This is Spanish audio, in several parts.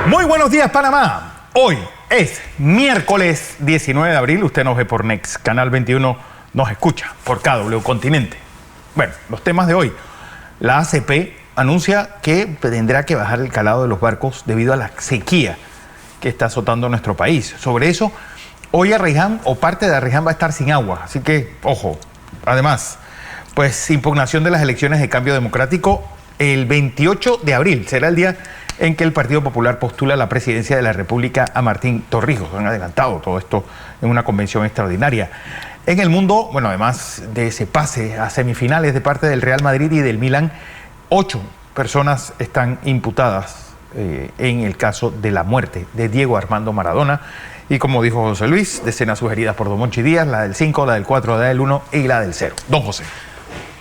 Muy buenos días, Panamá. Hoy es miércoles 19 de abril. Usted nos ve por Next, Canal 21, nos escucha por KW Continente. Bueno, los temas de hoy. La ACP anuncia que tendrá que bajar el calado de los barcos debido a la sequía que está azotando nuestro país. Sobre eso, hoy Arraiján o parte de Arraiján va a estar sin agua. Así que, ojo. Además, pues impugnación de las elecciones de cambio democrático el 28 de abril. Será el día en que el Partido Popular postula la presidencia de la República a Martín Torrijos. Han adelantado todo esto en una convención extraordinaria. En el mundo, bueno, además de ese pase a semifinales de parte del Real Madrid y del Milán, 8 personas están imputadas en el caso de la muerte de Diego Armando Maradona. Y como dijo José Luis, decenas sugeridas por Don Monchi Díaz, la del 5, la del 4, la del 1 y la del 0. Don José.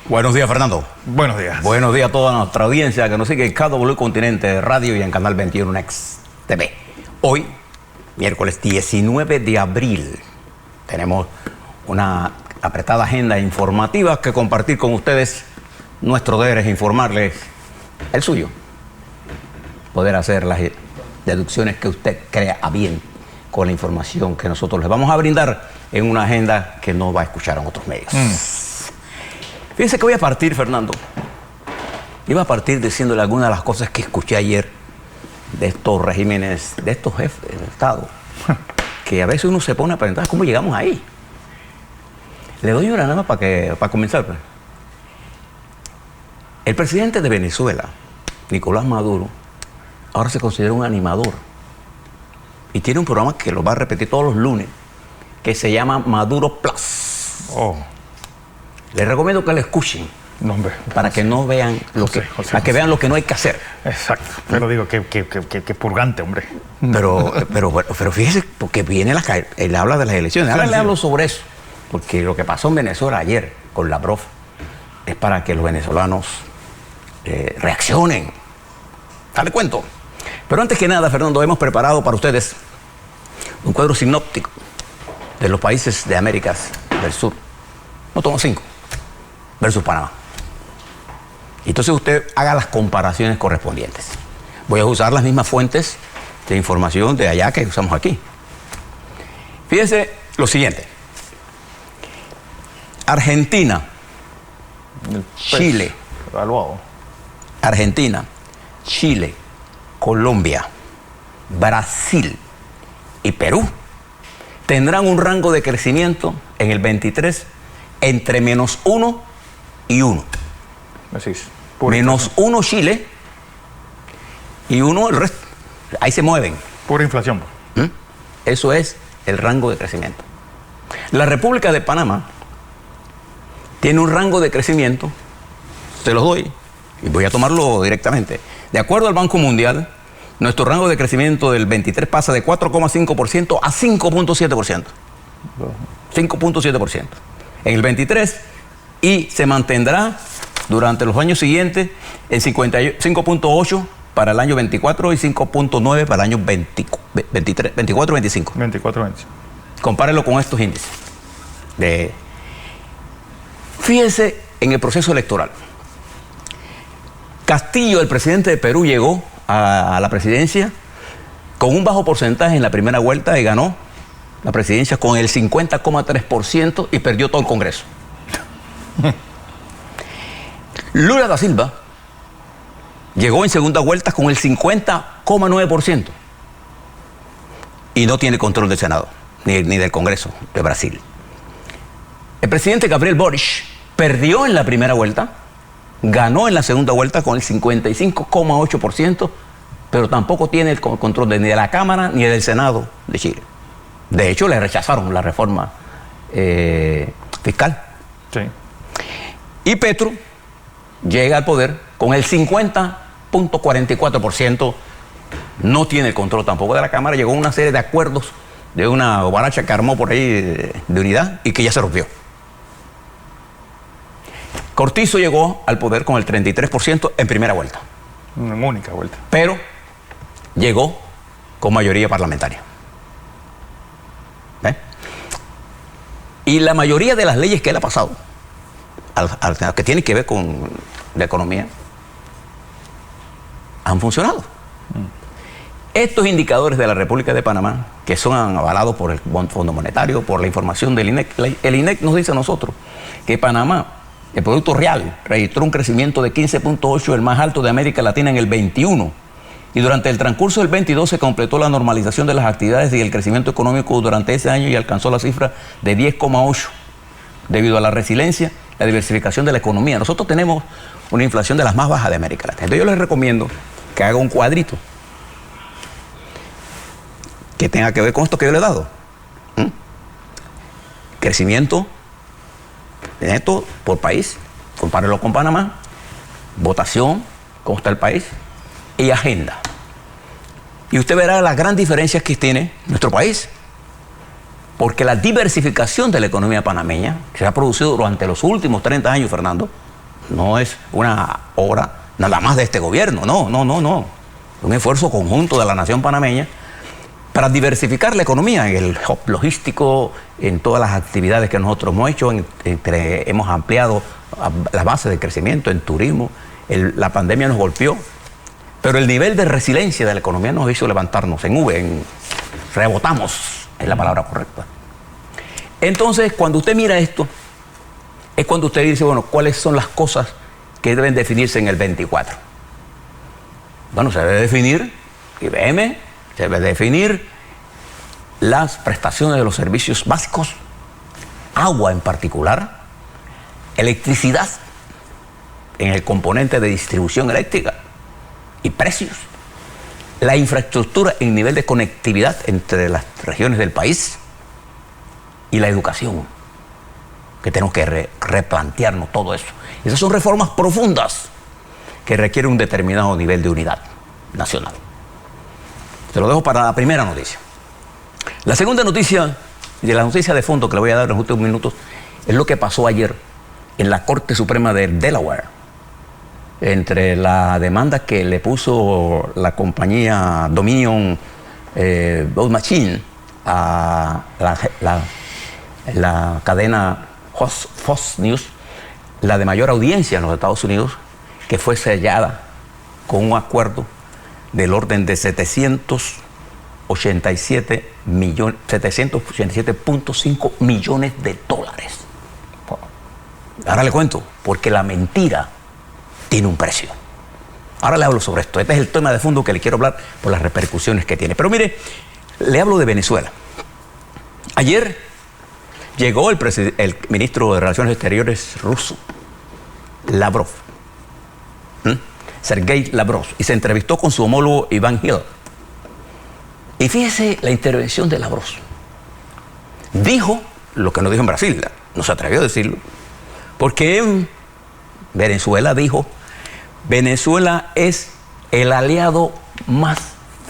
Buenos días, Fernando. Buenos días. Buenos días a toda nuestra audiencia que nos sigue en KW Continente Radio y en Canal 21 Next TV. Hoy, miércoles 19 de abril, tenemos una apretada agenda informativa que compartir con ustedes. Nuestro deber es informarles el suyo. Poder hacer las deducciones que usted crea a bien con la información que nosotros les vamos a brindar en una agenda que no va a escuchar en otros medios. Fíjense que voy a partir, Fernando. Iba a partir diciéndole algunas de las cosas que escuché ayer de estos regímenes, de estos jefes de Estado, que a veces uno se pone a preguntar cómo llegamos ahí. Le doy una nada para comenzar. El presidente de Venezuela, Nicolás Maduro, ahora se considera un animador y tiene un programa que lo va a repetir todos los lunes, que se llama Maduro Plus. Les recomiendo que lo escuchen, para que no vean para que vean lo que no hay que hacer. Exacto. Pero digo, que purgante, hombre. Pero fíjese, porque viene él habla de las elecciones. Ahora le hablo sobre eso, porque lo que pasó en Venezuela ayer con Lavrov es para que los venezolanos reaccionen. Dale cuento. Pero antes que nada, Fernando, hemos preparado para ustedes un cuadro sinóptico de los países de Américas del Sur. No tomo 5. Versus Panamá. Entonces usted haga las comparaciones correspondientes. Voy a usar las mismas fuentes de información de allá que usamos aquí. Fíjense lo siguiente. Argentina, Chile, Argentina, Chile, Colombia, Brasil y Perú tendrán un rango de crecimiento en el 23 entre -1 y 1. Así es. -1 Chile y 1 el resto. Ahí se mueven. Pura inflación. Eso es el rango de crecimiento. La República de Panamá tiene un rango de crecimiento, se los doy, y voy a tomarlo directamente. De acuerdo al Banco Mundial, nuestro rango de crecimiento del 23 pasa de 4,5% a 5,7%. 5,7% en el 23 y se mantendrá durante los años siguientes en 5,8% para el año 24 y 5,9% para el año 24-25. 24-25. Compárelo con estos índices. Fíjense en el proceso electoral. Castillo, el presidente de Perú, llegó a la presidencia con un bajo porcentaje en la primera vuelta y ganó la presidencia con el 50,3% y perdió todo el Congreso. Lula da Silva llegó en segunda vuelta con el 50,9% y no tiene control del Senado ni del Congreso de Brasil. El presidente Gabriel Boric perdió en la primera vuelta, ganó en la segunda vuelta con el 55,8%, pero tampoco tiene el control ni de la Cámara ni del Senado de Chile. De hecho, le rechazaron la reforma fiscal. Sí. Y Petro llega al poder con el 50,44%. No tiene el control tampoco de la Cámara. Llegó a una serie de acuerdos de una baracha que armó por ahí de unidad y que ya se rompió. Cortizo llegó al poder con el 33% en primera vuelta. Una única vuelta. Pero llegó con mayoría parlamentaria. Y la mayoría de las leyes que él ha pasado, que tienen que ver con la economía, han funcionado. Estos indicadores de la República de Panamá, que son avalados por el Fondo Monetario, por la información del INEC, el INEC nos dice a nosotros que Panamá, el Producto Real, registró un crecimiento de 15.8, el más alto de América Latina en el 21. Y durante el transcurso del 22 se completó la normalización de las actividades y el crecimiento económico durante ese año y alcanzó la cifra de 10,8, debido a la resiliencia, la diversificación de la economía. Nosotros tenemos una inflación de las más bajas de América Latina. Entonces yo les recomiendo que haga un cuadrito que tenga que ver con esto que yo le he dado. Crecimiento neto por país, compárelo con Panamá, votación, cómo está el país, y agenda. Y usted verá las grandes diferencias que tiene nuestro país. Porque la diversificación de la economía panameña, que se ha producido durante los últimos 30 años, Fernando, no es una obra nada más de este gobierno, no. Un esfuerzo conjunto de la nación panameña para diversificar la economía en el hub logístico, en todas las actividades que nosotros hemos hecho, hemos ampliado las bases de crecimiento en turismo. La pandemia nos golpeó, pero el nivel de resiliencia de la economía nos hizo levantarnos rebotamos, es la palabra correcta. Entonces, cuando usted mira esto, es cuando usted dice, bueno, ¿cuáles son las cosas que deben definirse en el 24? Bueno, se debe definir IBM, se debe definir las prestaciones de los servicios básicos, agua en particular, electricidad en el componente de distribución eléctrica y precios, la infraestructura en nivel de conectividad entre las regiones del país y la educación, que tenemos que replantearnos todo eso. Esas son reformas profundas que requieren un determinado nivel de unidad nacional. Se lo dejo para la primera noticia. La segunda noticia, de la noticia de fondo que le voy a dar en los últimos minutos, es lo que pasó ayer en la Corte Suprema de Delaware, entre la demanda que le puso la compañía Dominion Vote Machine a la cadena Fox News, la de mayor audiencia en los Estados Unidos, que fue sellada con un acuerdo del orden de 787.5 millones de dólares. Ahora le cuento, porque la mentira tiene un precio. Ahora le hablo sobre esto. Este es el tema de fondo que le quiero hablar por las repercusiones que tiene. Pero mire, le hablo de Venezuela. Ayer llegó el ministro de Relaciones Exteriores ruso, Lavrov, Sergei Lavrov, y se entrevistó con su homólogo Iván Hill. Y fíjese la intervención de Lavrov. Dijo lo que no dijo en Brasil, no se atrevió a decirlo, porque en Venezuela dijo: Venezuela es el aliado más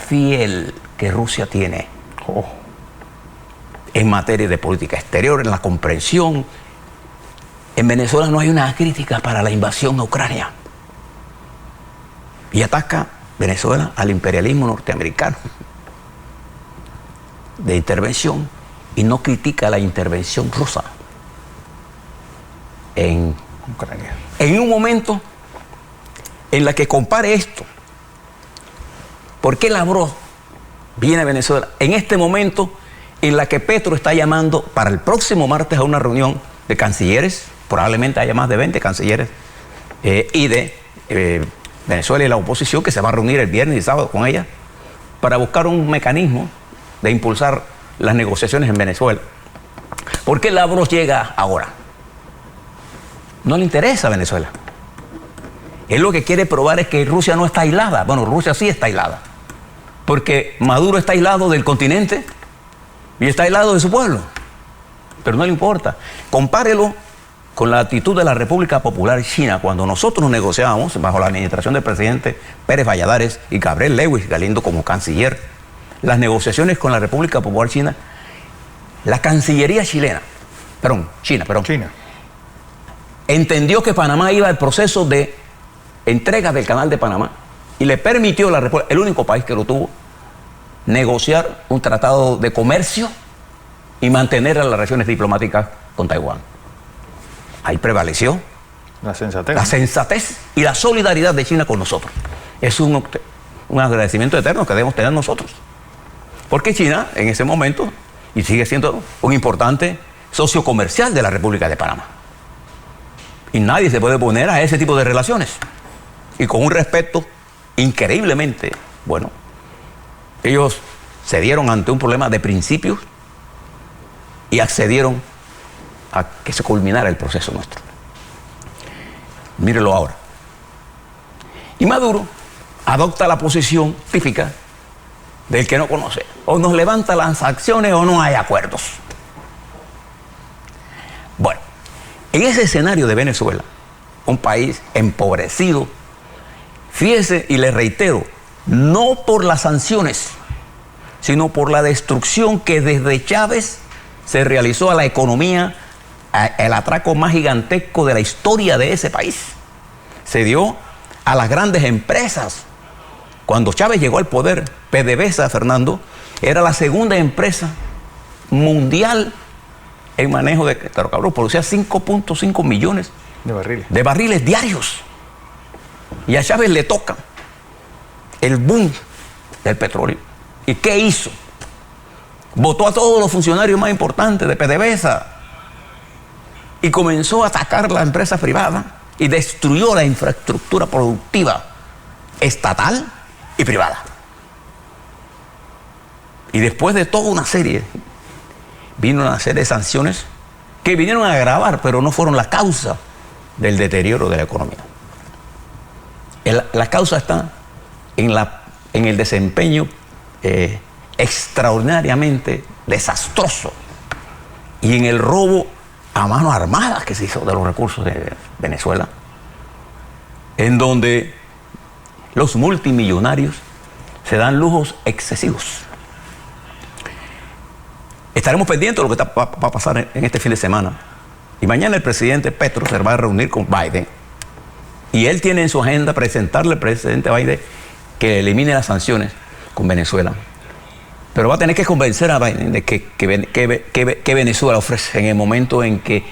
fiel que Rusia tiene en materia de política exterior, en la comprensión. En Venezuela no hay una crítica para la invasión a Ucrania. Y ataca Venezuela al imperialismo norteamericano de intervención y no critica la intervención rusa en Ucrania. En un momento en la que compare esto, ¿por qué Lavrov viene a Venezuela? En este momento en la que Petro está llamando para el próximo martes a una reunión de cancilleres, probablemente haya más de 20 cancilleres, y de Venezuela y la oposición, que se va a reunir el viernes y sábado con ella, para buscar un mecanismo de impulsar las negociaciones en Venezuela. ¿Por qué Lavrov llega ahora? No le interesa a Venezuela. Él lo que quiere probar es que Rusia no está aislada. Bueno, Rusia sí está aislada, porque Maduro está aislado del continente y está aislado de su pueblo, pero no le importa. Compárelo con la actitud de la República Popular China cuando nosotros nos negociábamos bajo la administración del presidente Pérez Valladares y Gabriel Lewis Galindo como canciller. Las negociaciones con la República Popular China, la Cancillería China, entendió que Panamá iba al proceso de entrega del Canal de Panamá y le permitió a la República, el único país que lo tuvo, negociar un tratado de comercio y mantener las relaciones diplomáticas con Taiwán. Ahí prevaleció la sensatez y la solidaridad de China con nosotros. Es un un agradecimiento eterno que debemos tener nosotros. Porque China, en ese momento, y sigue siendo un importante socio comercial de la República de Panamá. Y nadie se puede oponer a ese tipo de relaciones. Y con un respeto increíblemente bueno. Ellos cedieron ante un problema de principios y accedieron a que se culminara el proceso nuestro. Mírelo ahora. Y Maduro adopta la posición típica del que no conoce. O nos levanta las acciones o no hay acuerdos. Bueno, en ese escenario de Venezuela, un país empobrecido, fíjese y le reitero, no por las sanciones, sino por la destrucción que desde Chávez se realizó a la economía, el atraco más gigantesco de la historia de ese país. Se dio a las grandes empresas. Cuando Chávez llegó al poder, PDVSA, Fernando, era la segunda empresa mundial en manejo de hidrocarburos, producía 5.5 millones de barriles diarios. Y a Chávez le toca el boom del petróleo. ¿Y qué hizo? Votó a todos los funcionarios más importantes de PDVSA y comenzó a atacar la empresa privada y destruyó la infraestructura productiva estatal y privada. Y después de toda una serie, vino una serie de sanciones que vinieron a agravar, pero no fueron la causa del deterioro de la economía. La causa está en el desempeño extraordinariamente desastroso y en el robo a mano armada que se hizo de los recursos de Venezuela, en donde los multimillonarios se dan lujos excesivos. Estaremos pendientes de lo que va a pasar en este fin de semana. Y mañana el presidente Petro se va a reunir con Biden y él tiene en su agenda presentarle al presidente Biden que elimine las sanciones con Venezuela. Pero va a tener que convencer a Biden de que Venezuela ofrece en el momento en que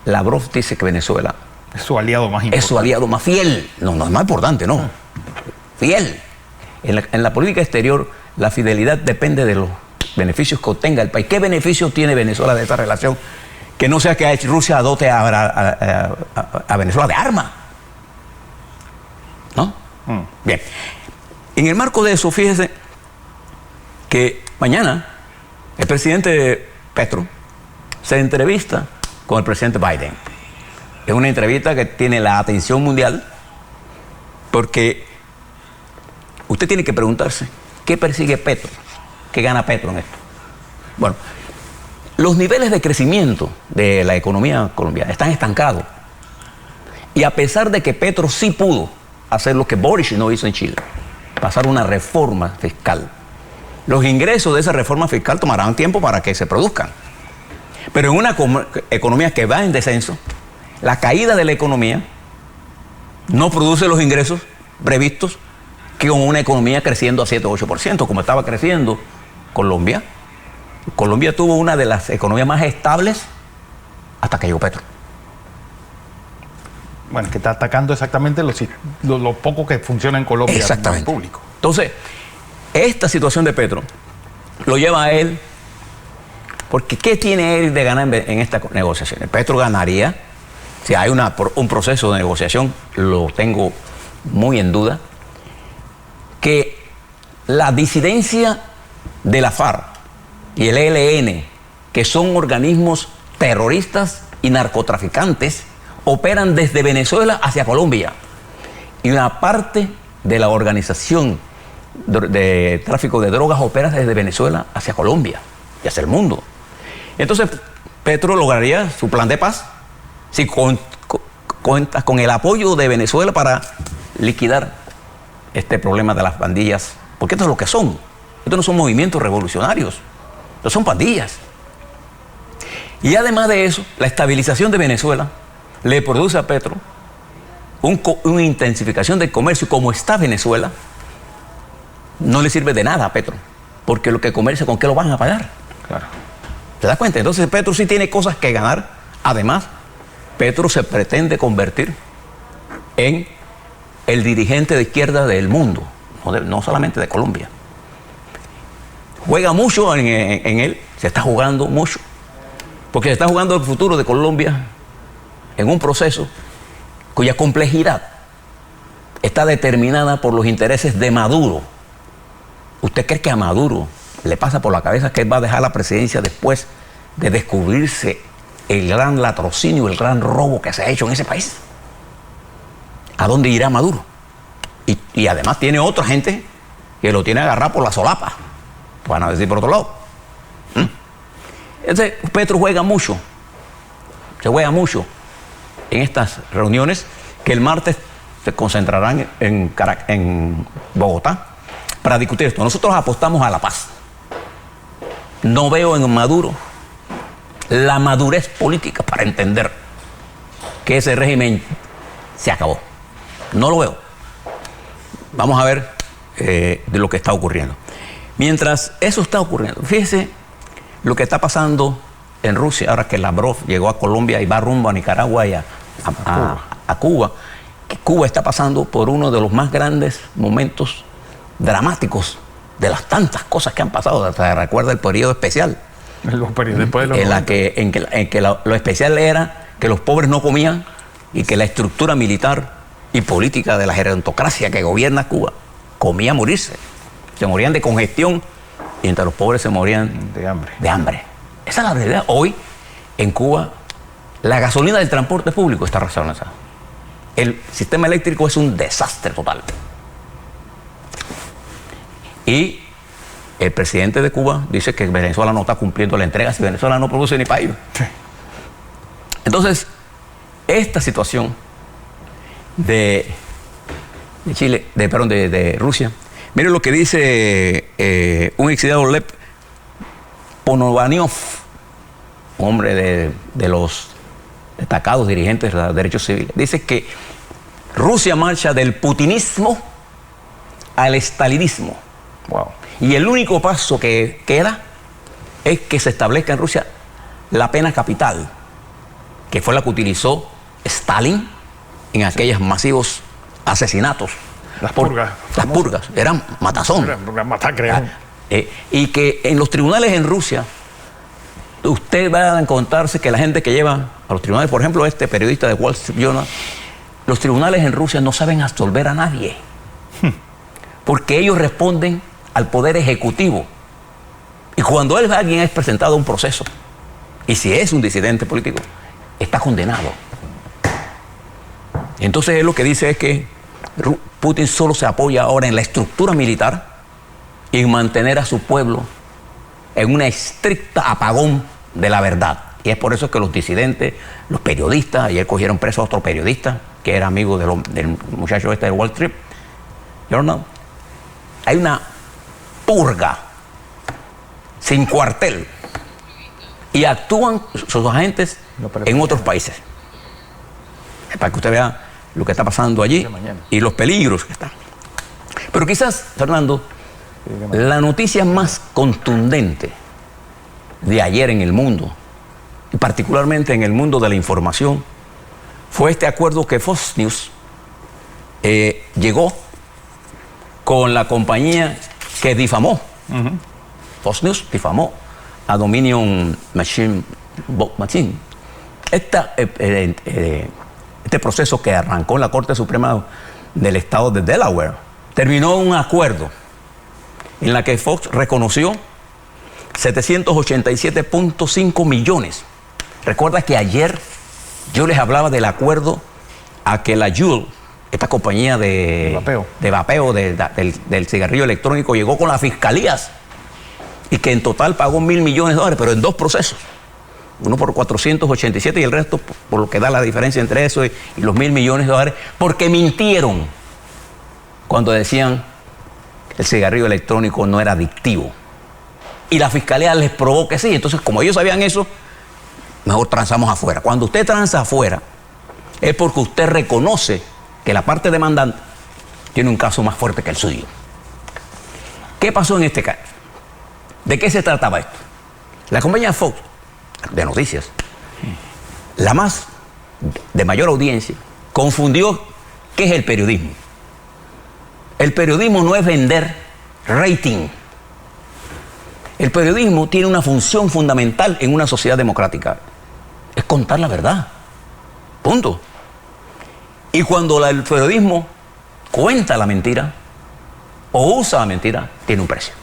Lavrov dice que Venezuela es su aliado más importante. Es su aliado más fiel. No es más importante, no. Fiel. En la política exterior, la fidelidad depende de los beneficios que obtenga el país. ¿Qué beneficios tiene Venezuela de esta relación? Que no sea que Rusia dote a Venezuela de armas. ¿No? Bien. En el marco de eso, fíjese que mañana el presidente Petro se entrevista con el presidente Biden. Es una entrevista que tiene la atención mundial porque usted tiene que preguntarse ¿qué persigue Petro? ¿Qué gana Petro en esto? Bueno, los niveles de crecimiento de la economía colombiana están estancados. Y a pesar de que Petro sí pudo hacer lo que Boric no hizo en Chile, pasar una reforma fiscal, los ingresos de esa reforma fiscal tomarán tiempo para que se produzcan. Pero en una economía que va en descenso, la caída de la economía no produce los ingresos previstos que con una economía creciendo a 7 o 8%, como estaba creciendo Colombia. Colombia tuvo una de las economías más estables hasta que llegó Petro. Bueno, que está atacando exactamente lo poco que funciona en Colombia. Exactamente. En el público. Entonces, esta situación de Petro lo lleva a él, porque ¿qué tiene él de ganar en esta negociación? Petro ganaría, si hay un proceso de negociación, lo tengo muy en duda, que la disidencia de la FARC y el ELN, que son organismos terroristas y narcotraficantes, operan desde Venezuela hacia Colombia. Y una parte de la organización de tráfico de drogas opera desde Venezuela hacia Colombia y hacia el mundo. Entonces, Petro lograría su plan de paz si cuenta con el apoyo de Venezuela para liquidar este problema de las pandillas. Porque esto es lo que son. Estos no son movimientos revolucionarios. Estos son pandillas. Y además de eso, la estabilización de Venezuela le produce a Petro una intensificación del comercio. Como está Venezuela, no le sirve de nada a Petro, porque lo que comercia, ¿con qué lo van a pagar? Claro. ¿Te das cuenta? Entonces Petro sí tiene cosas que ganar. Además, Petro se pretende convertir en el dirigente de izquierda del mundo. no solamente de Colombia. Juega mucho en él, se está jugando mucho, porque se está jugando el futuro de Colombia en un proceso cuya complejidad está determinada por los intereses de Maduro. ¿Usted cree que a Maduro le pasa por la cabeza que él va a dejar la presidencia después de descubrirse el gran latrocinio, el gran robo que se ha hecho en ese país? ¿A dónde irá Maduro? Y además tiene otra gente que lo tiene agarrado por la solapa, van a decir por otro lado. Entonces, Petro se juega mucho en estas reuniones que el martes se concentrarán en Bogotá para discutir esto. Nosotros apostamos a la paz. No veo en Maduro la madurez política para entender que ese régimen se acabó. No lo veo. Vamos a ver de lo que está ocurriendo. Mientras eso está ocurriendo, fíjese lo que está pasando en Rusia, ahora que Lavrov llegó a Colombia y va rumbo a Nicaragua y a Cuba. Que Cuba está pasando por uno de los más grandes momentos dramáticos de las tantas cosas que han pasado. ¿Se recuerda el periodo especial? Después de los en que lo especial era que los pobres no comían y que la estructura militar y política de la gerontocracia que gobierna Cuba comía a morirse. Se morían de congestión y entre los pobres se morían de hambre. Esa es la realidad. Hoy, en Cuba, la gasolina del transporte público está racionalizada. El sistema eléctrico es un desastre total. Y el presidente de Cuba dice que Venezuela no está cumpliendo la entrega si Venezuela no produce ni para ellos. Sí. Entonces, esta situación de Rusia, miren lo que dice un exiliado Lev Ponovaniov, hombre de los destacados dirigentes de los derechos civiles. Dice que Rusia marcha del putinismo al estalinismo. Wow. Y el único paso que queda es que se establezca en Rusia la pena capital, que fue la que utilizó Stalin en aquellos masivos asesinatos. Las purgas. Las purgas, eran matazón. Eran masacres. Y que en los tribunales en Rusia, usted va a encontrarse que la gente que lleva a los tribunales, por ejemplo, este periodista de Wall Street Journal, los tribunales en Rusia no saben absolver a nadie. Porque ellos responden al poder ejecutivo. Y cuando alguien es presentado a un proceso, y si es un disidente político, está condenado. Entonces él lo que dice es que Putin solo se apoya ahora en la estructura militar y en mantener a su pueblo en una estricta apagón de la verdad. Y es por eso que los disidentes, los periodistas, ayer cogieron preso a otro periodista que era amigo del muchacho este de Wall Street Journal. Hay una purga sin cuartel y actúan sus agentes en otros países. Para que usted vea lo que está pasando allí y los peligros que están. Pero quizás, Fernando, la noticia más contundente de ayer en el mundo, y particularmente en el mundo de la información, fue este acuerdo que Fox News llegó con la compañía que difamó. Fox News difamó a Dominion Machine. Este proceso que arrancó en la Corte Suprema del Estado de Delaware terminó en un acuerdo en la que Fox reconoció 787.5 millones. Recuerda que ayer yo les hablaba del acuerdo a que la Juul, esta compañía de vapeo del cigarrillo electrónico, llegó con las fiscalías y que en total pagó $1.000 millones, pero en dos procesos. Uno por 487 y el resto por lo que da la diferencia entre eso y los $1.000 millones, porque mintieron cuando decían que el cigarrillo electrónico no era adictivo. Y la fiscalía les probó que sí. Entonces, como ellos sabían eso, mejor transamos afuera. Cuando usted transa afuera, es porque usted reconoce que la parte demandante tiene un caso más fuerte que el suyo. ¿Qué pasó en este caso? ¿De qué se trataba esto? La compañía Fox, de noticias, la más de mayor audiencia, confundió qué es el periodismo. El periodismo no es vender rating. El periodismo tiene una función fundamental en una sociedad democrática. Es contar la verdad. Punto. Y cuando el periodismo cuenta la mentira o usa la mentira, tiene un precio.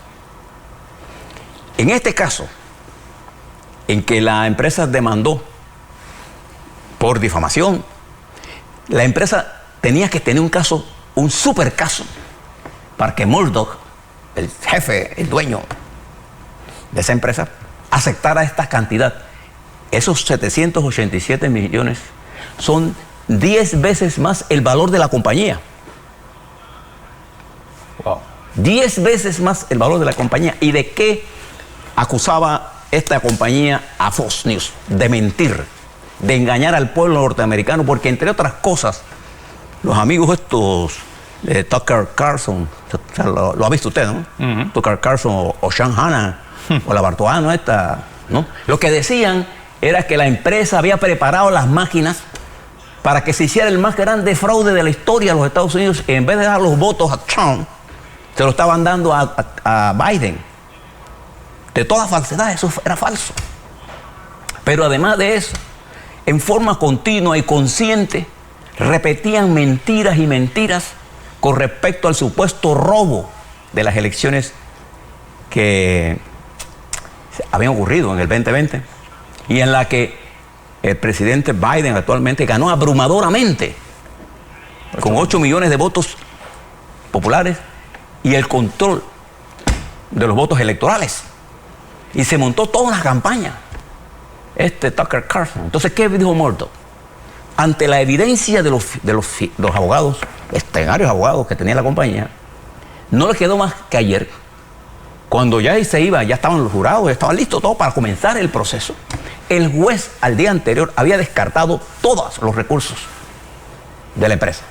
En este caso, en que la empresa demandó por difamación, la empresa tenía que tener un caso, un super caso, para que Murdoch, el jefe, el dueño de esa empresa, aceptara esta cantidad. Esos 787 millones son 10 veces más el valor de la compañía. Wow. 10 veces más el valor de la compañía. ¿Y de qué acusaba esta compañía a Fox News? De mentir, de engañar al pueblo norteamericano, porque entre otras cosas, los amigos estos, Tucker Carlson, lo ha visto usted, ¿no? Tucker Carlson o Sean Hannity, o la Bartoano esta, ¿no? Lo que decían era que la empresa había preparado las máquinas para que se hiciera el más grande fraude de la historia de los Estados Unidos, y en vez de dar los votos a Trump, se lo estaban dando a Biden. De toda falsedad, eso era falso. Pero además de eso, en forma continua y consciente, repetían mentiras y mentiras con respecto al supuesto robo de las elecciones que habían ocurrido en el 2020 y en la que el presidente Biden actualmente ganó abrumadoramente con 8 millones de votos populares y el control de los votos electorales. Y se montó toda una campaña. Tucker Carlson. Entonces, ¿qué dijo Murdoch? Ante la evidencia de los abogados, extraordinarios abogados que tenía la compañía, no le quedó más que ayer, cuando ya se iba, ya estaban los jurados, ya estaban listos todo para comenzar el proceso. El juez al día anterior había descartado todos los recursos de la empresa.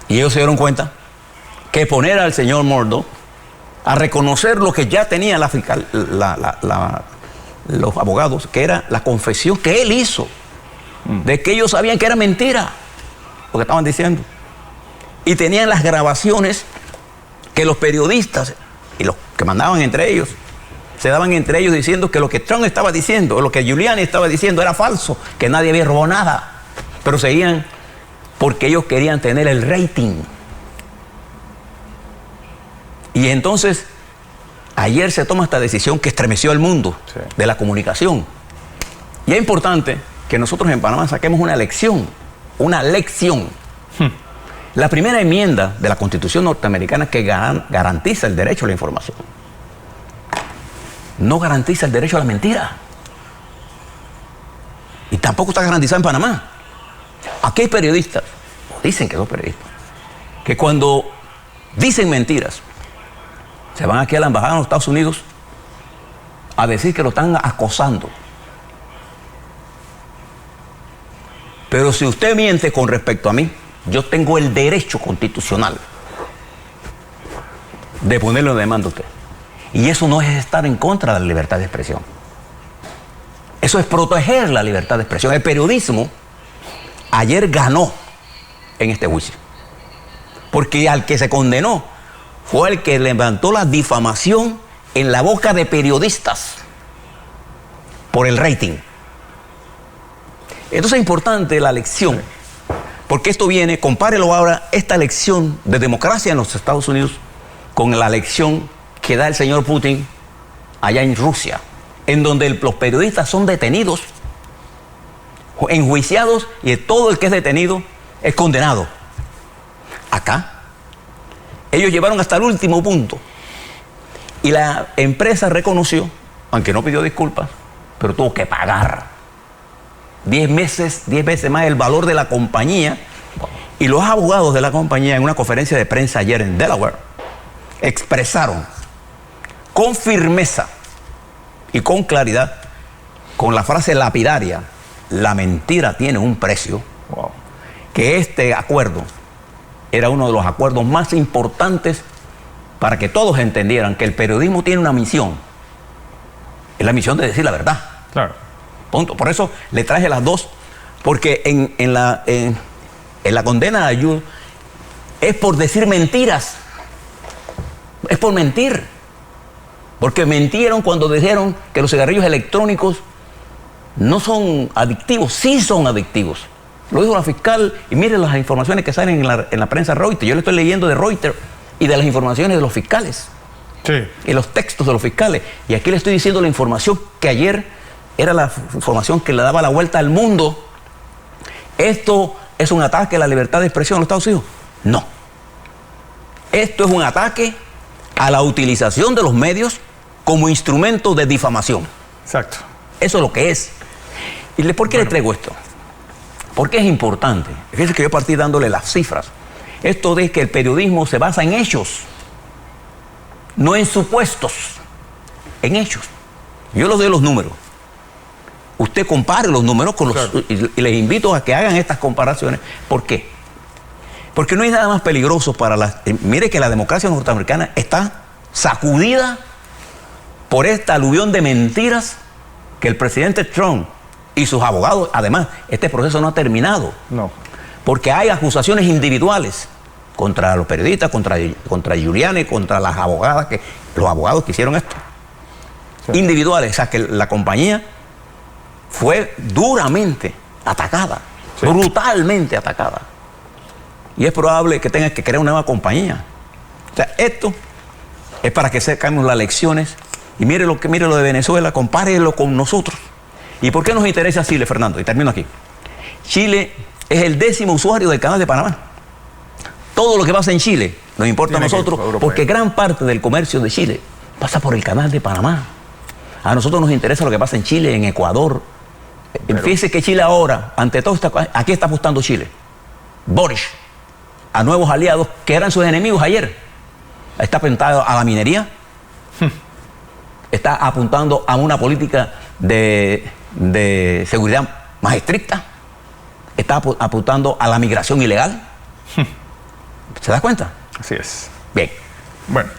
Y ellos se dieron cuenta que poner al señor Murdoch a reconocer lo que ya tenía los abogados, que era la confesión que él hizo, de que ellos sabían que era mentira lo que estaban diciendo. Y tenían las grabaciones que los periodistas y los que mandaban entre ellos, se daban entre ellos diciendo que lo que Trump estaba diciendo, o lo que Giuliani estaba diciendo era falso, que nadie había robado nada. Pero seguían porque ellos querían tener el rating. Y entonces, ayer se toma esta decisión que estremeció al mundo de la comunicación. Y es importante que nosotros en Panamá saquemos una lección. Una lección. La primera enmienda de la Constitución norteamericana que garantiza el derecho a la información no garantiza el derecho a la mentira. Y tampoco está garantizado en Panamá. Aquí hay periodistas, o dicen que son periodistas, que cuando dicen mentiras, se van aquí a la embajada de los Estados Unidos a decir que lo están acosando. Pero si usted miente con respecto a mí, yo tengo el derecho constitucional de ponerlo en demanda a usted. Y eso no es estar en contra de la libertad de expresión. Eso es proteger la libertad de expresión. El periodismo ayer ganó en este juicio. Porque al que se condenó fue el que levantó la difamación en la boca de periodistas por el rating. Entonces es importante la lección, porque esto viene, compárelo ahora, esta lección de democracia en los Estados Unidos con la lección que da el señor Putin allá en Rusia, en donde los periodistas son detenidos, enjuiciados, y todo el que es detenido es condenado. Acá, ellos llevaron hasta el último punto y la empresa reconoció, aunque no pidió disculpas, pero tuvo que pagar 10 veces más el valor de la compañía. Y los abogados de la compañía, en una conferencia de prensa ayer en Delaware, expresaron con firmeza y con claridad, con la frase lapidaria, la mentira tiene un precio, que este acuerdo era uno de los acuerdos más importantes para que todos entendieran que el periodismo tiene una misión. Es la misión de decir la verdad. Claro. Punto. Por eso le traje las dos, porque en la condena de Ayud es por decir mentiras. Es por mentir. Porque mentieron cuando dijeron que los cigarrillos electrónicos no son adictivos. Sí son adictivos. Lo dijo la fiscal, y mire las informaciones que salen en la prensa Reuters. Yo le estoy leyendo de Reuters y de las informaciones de los fiscales. Sí. Y los textos de los fiscales. Y aquí le estoy diciendo la información que ayer era la información que le daba la vuelta al mundo. ¿Esto es un ataque a la libertad de expresión en los Estados Unidos? No. Esto es un ataque a la utilización de los medios como instrumento de difamación. Exacto. Eso es lo que es. ¿Y por qué le traigo esto? Porque es importante. Fíjense que yo partí dándole las cifras. Esto de que el periodismo se basa en hechos, no en supuestos, en hechos. Yo les doy los números. Usted compare los números con los... Claro. Y les invito a que hagan estas comparaciones. ¿Por qué? Porque no hay nada más peligroso para la... Mire que la democracia norteamericana está sacudida por esta aluvión de mentiras que el presidente Trump y sus abogados... Además, este proceso no ha terminado. No. Porque hay acusaciones individuales contra los periodistas, contra Giuliani, contra las abogadas, los abogados que hicieron esto. Sí. Individuales. O sea, que la compañía fue duramente atacada, sí, brutalmente atacada. Y es probable que tenga que crear una nueva compañía. O sea, esto es para que sacamos las lecciones. Y mire lo de Venezuela, compárelo con nosotros. ¿Y por qué nos interesa Chile, Fernando? Y termino aquí. Chile es el 10º usuario del Canal de Panamá. Todo lo que pasa en Chile nos importa a nosotros, porque gran parte del comercio de Chile pasa por el Canal de Panamá. A nosotros nos interesa lo que pasa en Chile, en Ecuador. Pero fíjese que Chile ahora, ante todo, aquí está apostando Chile. Boric, a nuevos aliados que eran sus enemigos ayer. Está apuntando a la minería. Está apuntando a una política de seguridad más estricta. Está apuntando a la migración ilegal. ¿Se da cuenta? Así es. Bien. Bueno.